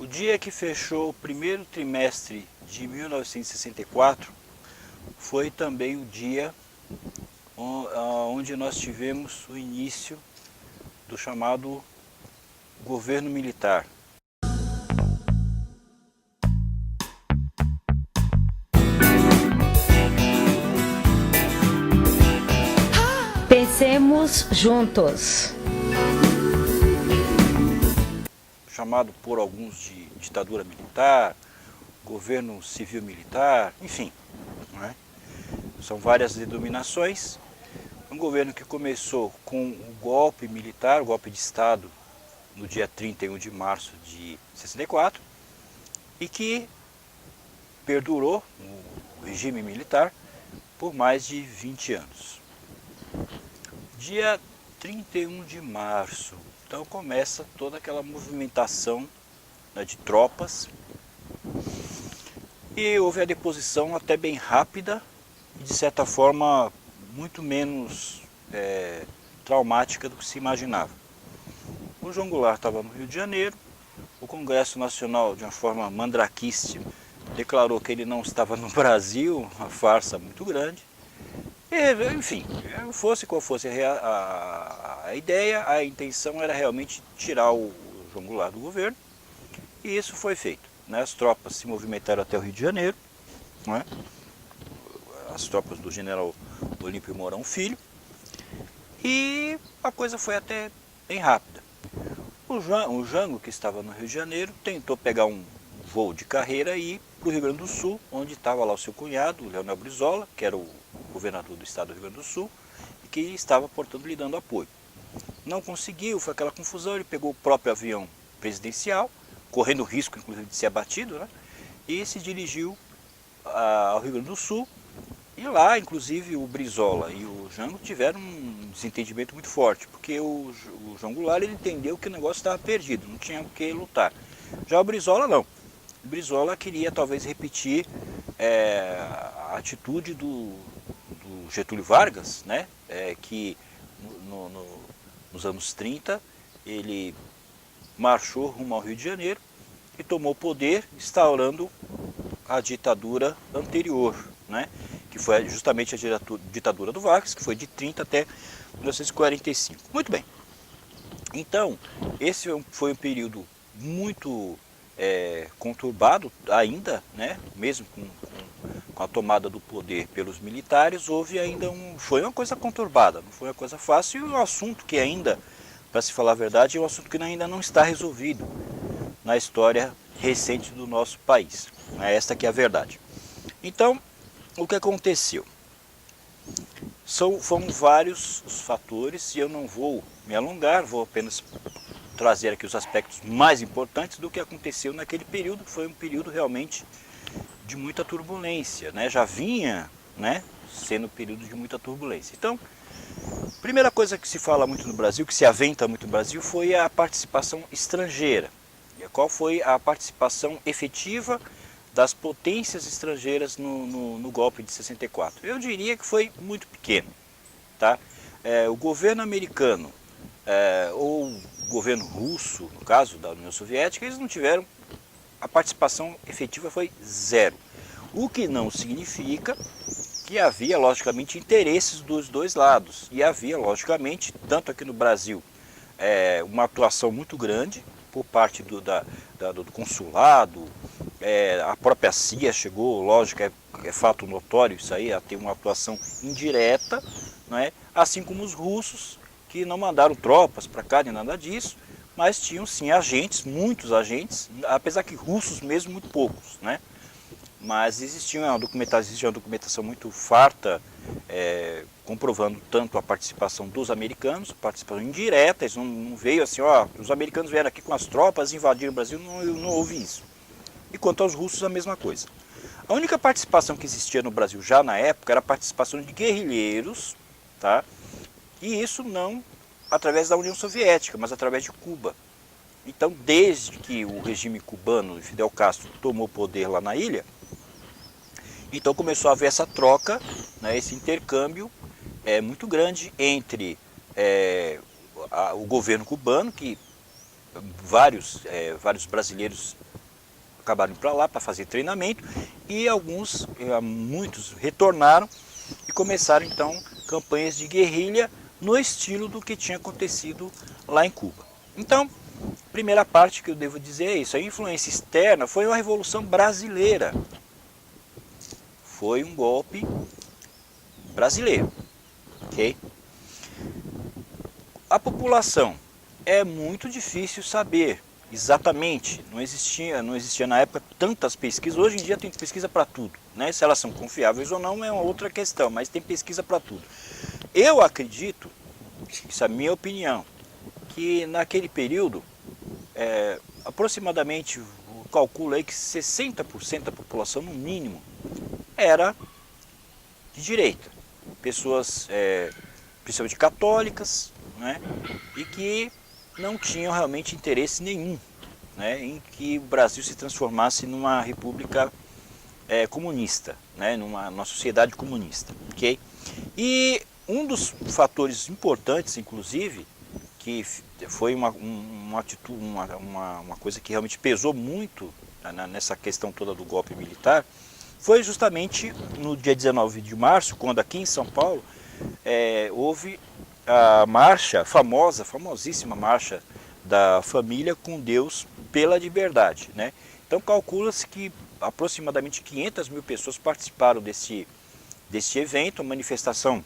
dia que fechou o primeiro trimestre de 1964 foi também o dia onde nós tivemos o início do chamado governo militar. Pensemos juntos. Chamado por alguns de ditadura militar, governo civil militar, enfim, não é? São várias denominações. Um governo que começou com o golpe militar, o golpe de Estado, no dia 31 de março de 64, e que perdurou o regime militar por mais de 20 anos. Dia 31 de março, então começa toda aquela movimentação, né, de tropas, e houve a deposição até bem rápida e de certa forma muito menos traumática do que se imaginava. O João Goulart estava no Rio de Janeiro, o Congresso Nacional, de uma forma mandraquística, declarou que ele não estava no Brasil, uma farsa muito grande. E, enfim, fosse qual fosse a ideia, a intenção era realmente tirar o João Goulart do governo, e isso foi feito, né? As tropas se movimentaram até o Rio de Janeiro, não é? As tropas do general Olímpio Mourão Filho, e a coisa foi até bem rápida. O Jango, que estava no Rio de Janeiro, tentou pegar um voo de carreira e ir para o Rio Grande do Sul, onde estava lá o seu cunhado, o Leonel Brizola, que era o governador do estado do Rio Grande do Sul, e que estava, portanto, lhe dando apoio. Não conseguiu, foi aquela confusão, ele pegou o próprio avião presidencial, correndo o risco, inclusive, de ser abatido, né? E se dirigiu ao Rio Grande do Sul, e lá, inclusive, o Brizola e o Jango tiveram um desentendimento muito forte, porque o João Goulart ele entendeu que o negócio estava perdido, não tinha o que lutar. Já o Brizola não. O Brizola queria talvez repetir a atitude do Getúlio Vargas, né? Que nos anos 30 ele marchou rumo ao Rio de Janeiro e tomou poder instaurando a ditadura anterior, né? Que foi justamente a ditadura do Vargas, que foi de 30 até 1945. Muito bem. Então, esse foi um período muito conturbado ainda, né? Mesmo com a tomada do poder pelos militares, houve ainda foi uma coisa conturbada, não foi uma coisa fácil, e um assunto que ainda, para se falar a verdade, é um assunto que ainda não está resolvido na história recente do nosso país. Esta que é a verdade. Então, o que aconteceu? Foram vários os fatores, e eu não vou me alongar, vou apenas trazer aqui os aspectos mais importantes do que aconteceu naquele período, que foi um período realmente de muita turbulência, né? Já vinha, né, sendo um período de muita turbulência. Então, a primeira coisa que se fala muito no Brasil, que se aventa muito no Brasil, foi a participação estrangeira. E qual foi a participação efetiva das potências estrangeiras no golpe de 64? Eu diria que foi muito pequeno, tá? O governo americano ou o governo russo, no caso da União Soviética, eles não tiveram, a participação efetiva foi zero. O que não significa que havia, logicamente, interesses dos dois lados. E havia, logicamente, tanto aqui no Brasil, uma atuação muito grande por parte do consulado, a própria CIA chegou, lógico, é fato notório isso aí, a ter uma atuação indireta, né? Assim como os russos, que não mandaram tropas para cá nem nada disso, mas tinham sim agentes, muitos agentes, apesar que russos mesmo muito poucos, né? Mas existe uma documentação muito farta, comprovando tanto a participação dos americanos, participação indireta, eles não veio assim, ó, os americanos vieram aqui com as tropas, invadiram o Brasil, não houve isso. E quanto aos russos, a mesma coisa. A única participação que existia no Brasil já na época era a participação de guerrilheiros, tá? E isso não através da União Soviética, mas através de Cuba. Então, desde que o regime cubano de Fidel Castro tomou poder lá na ilha, então começou a haver essa troca, né, esse intercâmbio muito grande entre o governo cubano, que vários brasileiros acabaram indo para lá para fazer treinamento e muitos retornaram e começaram então campanhas de guerrilha no estilo do que tinha acontecido lá em Cuba. Então, primeira parte que eu devo dizer é isso, a influência externa foi uma revolução brasileira, foi um golpe brasileiro, ok? A população, é muito difícil saber exatamente, não existia na época tantas pesquisas, hoje em dia tem pesquisa para tudo, né? Se elas são confiáveis ou não é uma outra questão, mas tem pesquisa para tudo. Eu acredito, isso é a minha opinião, que naquele período, aproximadamente, eu calculo aí que 60% da população, no mínimo, era de direita. Pessoas, principalmente católicas, né? E que não tinham realmente interesse nenhum, né, em que o Brasil se transformasse numa república comunista, né, numa sociedade comunista, ok? E um dos fatores importantes, inclusive, que foi uma coisa que realmente pesou muito nessa questão toda do golpe militar, foi justamente no dia 19 de março, quando aqui em São Paulo houve a marcha, famosíssima marcha da família com Deus pela liberdade, né? Então calcula-se que aproximadamente 500 mil pessoas participaram desse evento, uma manifestação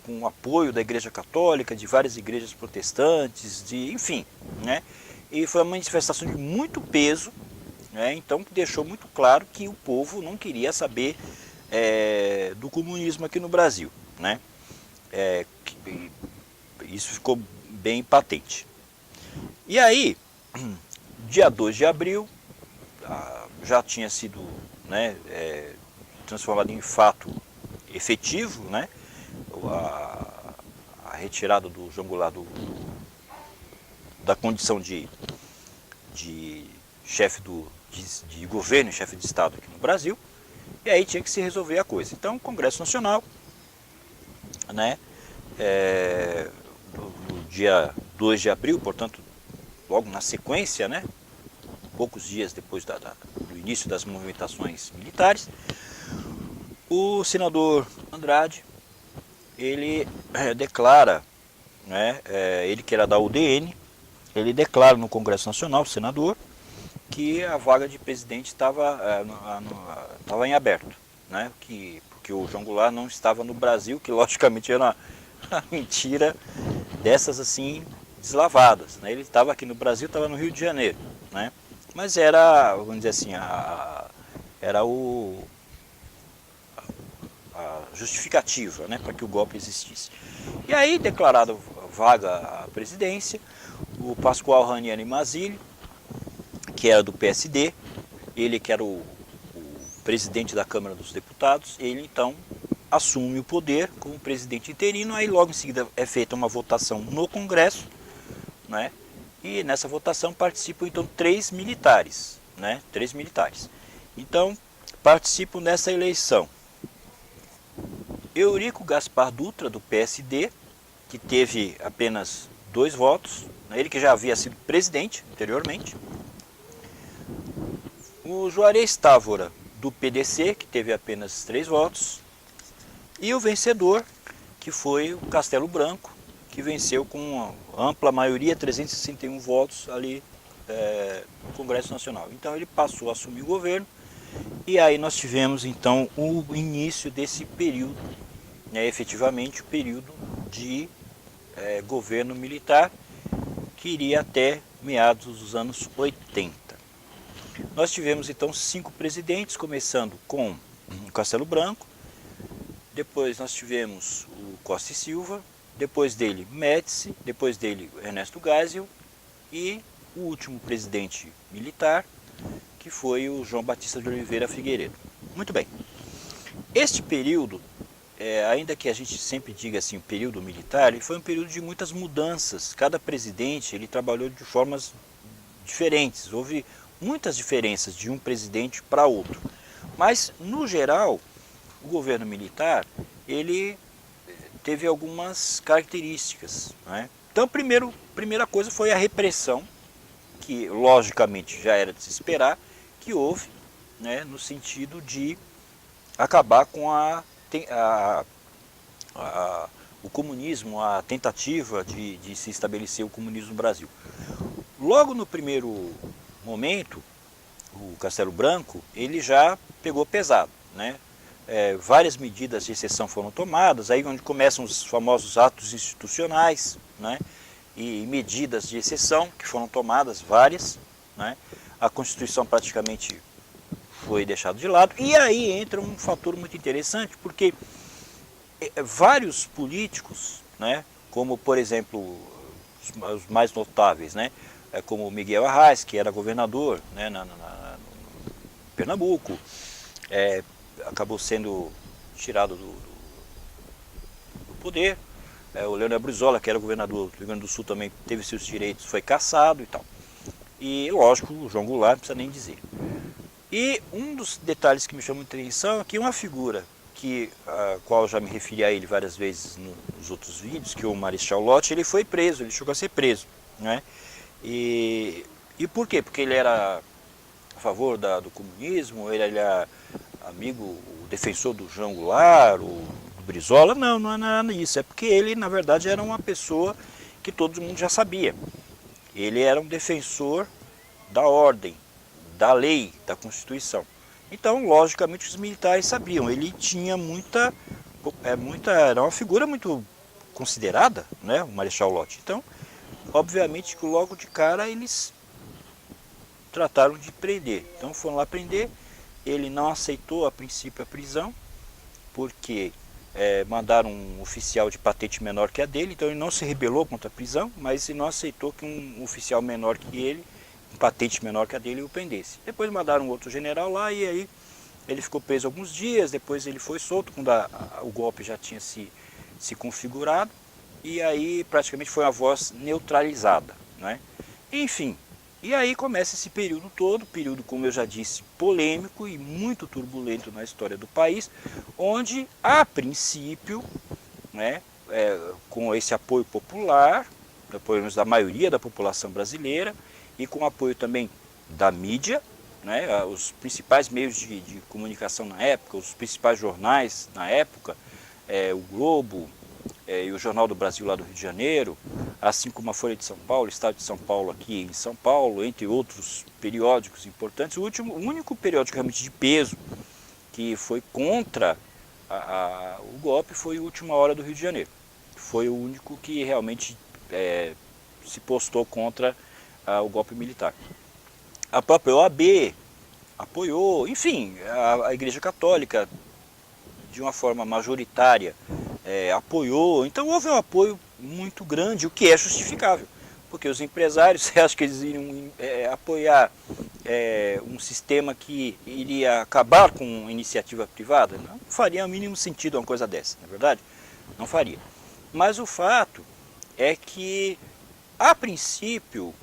com apoio da Igreja Católica, de várias igrejas protestantes, enfim, né? E foi uma manifestação de muito peso, né? Então deixou muito claro que o povo não queria saber do comunismo aqui no Brasil, né? Isso ficou bem patente. E aí, dia 2 de abril, já tinha sido, né, transformado em fato efetivo, né, a retirada do João Goulart da condição de chefe de governo, chefe de Estado aqui no Brasil, e aí tinha que se resolver a coisa. Então, o Congresso Nacional, né, no dia 2 de abril, portanto, logo na sequência, né, poucos dias depois do início das movimentações militares, o senador Andrade, ele declara, né, ele que era da UDN, ele declara no Congresso Nacional, o senador, que a vaga de presidente estava em aberto, né, porque o João Goulart não estava no Brasil, que logicamente era uma mentira dessas assim deslavadas, né? Ele estava aqui no Brasil, estava no Rio de Janeiro, né? Mas era, vamos dizer assim, era a justificativa, né, para que o golpe existisse. E aí, declarada vaga à presidência, o Pascoal Ranieri Mazzilli, que era do PSD, ele que era o presidente da Câmara dos Deputados, ele então assume o poder como presidente interino, aí logo em seguida é feita uma votação no Congresso, né? E nessa votação participam então 3 militares, né? 3 militares. Então participam nessa eleição Eurico Gaspar Dutra, do PSD, que teve apenas 2 votos, né? Ele que já havia sido presidente anteriormente. O Juarez Távora, do PDC, que teve apenas 3 votos. E o vencedor, que foi o Castelo Branco, que venceu com ampla maioria, 361 votos ali no Congresso Nacional. Então ele passou a assumir o governo e aí nós tivemos então o início desse período, né, efetivamente o período de governo militar, que iria até meados dos anos 80. Nós tivemos então 5 presidentes, começando com o Castelo Branco, depois nós tivemos o Costa e Silva, depois dele Médici, depois dele Ernesto Geisel e o último presidente militar, que foi o João Batista de Oliveira Figueiredo. Muito bem. Este período, ainda que a gente sempre diga assim, o período militar, ele foi um período de muitas mudanças. Cada presidente ele trabalhou de formas diferentes, houve muitas diferenças de um presidente para outro. Mas, no geral, o governo militar, ele teve algumas características, né? Então, primeira coisa foi a repressão, que logicamente já era de se esperar, que houve, né, no sentido de acabar com o comunismo, a tentativa de se estabelecer o comunismo no Brasil. Logo no primeiro momento, o Castelo Branco, ele já pegou pesado, né? Várias medidas de exceção foram tomadas, aí onde começam os famosos atos institucionais, né? E medidas de exceção que foram tomadas, várias, né? A Constituição praticamente foi deixada de lado, e aí entra um fator muito interessante, porque vários políticos, né, como por exemplo os mais notáveis, né, como Miguel Arraes, que era governador, né, no Pernambuco, acabou sendo tirado do poder. O Leonel Brizola, que era governador do Rio Grande do Sul, também teve seus direitos, foi cassado e tal. E lógico, o João Goulart, não precisa nem dizer. E um dos detalhes que me chamou muita atenção é que uma figura a qual eu já me referi a ele várias vezes nos outros vídeos, que é o Marechal Lott, ele foi preso, ele chegou a ser preso, né? E por quê? Porque ele era a favor do comunismo, ele era amigo, o defensor do João Goulart, do Brizola? Não, não é nada disso, é porque ele na verdade era uma pessoa que todo mundo já sabia. Ele era um defensor da ordem, da lei, da Constituição. Então, logicamente, os militares sabiam. Ele tinha era uma figura muito considerada, né, o Marechal Lott. Então, obviamente que logo de cara eles trataram de prender. Então foram lá prender. Ele não aceitou a princípio a prisão, porque mandaram um oficial de patente menor que a dele. Então ele não se rebelou contra a prisão, mas ele não aceitou que um oficial menor que ele, patente menor que a dele, o prendesse. Depois mandaram um outro general lá e aí ele ficou preso alguns dias, depois ele foi solto quando o golpe já tinha se configurado e aí praticamente foi uma voz neutralizada, né? Enfim, e aí começa esse período todo, período, como eu já disse, polêmico e muito turbulento na história do país, onde a princípio, né, com esse apoio popular, apoio da maioria da população brasileira, e com apoio também da mídia, né, os principais meios de comunicação na época, os principais jornais na época, o Globo e o Jornal do Brasil lá do Rio de Janeiro, assim como a Folha de São Paulo, o Estado de São Paulo aqui em São Paulo, entre outros periódicos importantes. O único periódico realmente de peso que foi contra o golpe foi o Última Hora do Rio de Janeiro. Foi o único que realmente se postou contra o golpe militar. A própria OAB apoiou, enfim, a Igreja Católica, de uma forma majoritária, apoiou. Então houve um apoio muito grande, o que é justificável, porque os empresários, você acha que eles iriam apoiar um sistema que iria acabar com a iniciativa privada? Não faria o mínimo sentido uma coisa dessa, não é verdade? Não faria. Mas o fato é que, a princípio,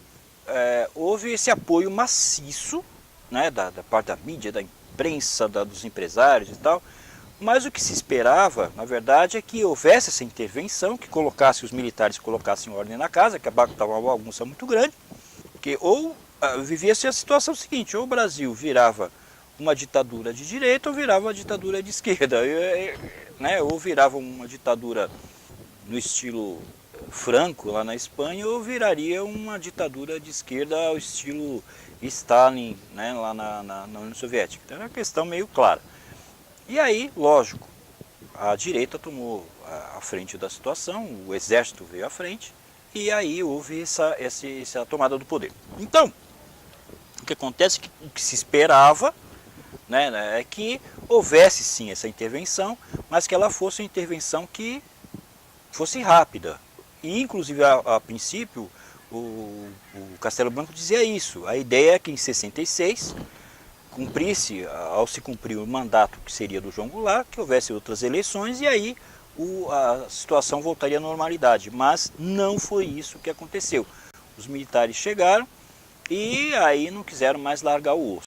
houve esse apoio maciço, né, da parte da mídia, da imprensa, dos empresários e tal, mas o que se esperava, na verdade, é que houvesse essa intervenção, que os militares colocassem ordem na casa, que estava uma bagunça muito grande, porque vivia-se a situação seguinte: ou o Brasil virava uma ditadura de direita ou virava uma ditadura de esquerda, né, ou virava uma ditadura no estilo Franco lá na Espanha, ou viraria uma ditadura de esquerda ao estilo Stalin, né, lá na União Soviética. Então era uma questão meio clara. E aí, lógico, a direita tomou a frente da situação, o exército veio à frente, e aí houve essa tomada do poder. Então, o que acontece é que o que se esperava, né, é que houvesse sim essa intervenção, mas que ela fosse uma intervenção que fosse rápida. E inclusive a princípio o Castelo Branco dizia isso. A ideia é que em 66 ao se cumprir o mandato que seria do João Goulart, que houvesse outras eleições e aí a situação voltaria à normalidade. Mas não foi isso que aconteceu. Os militares chegaram e aí não quiseram mais largar o osso.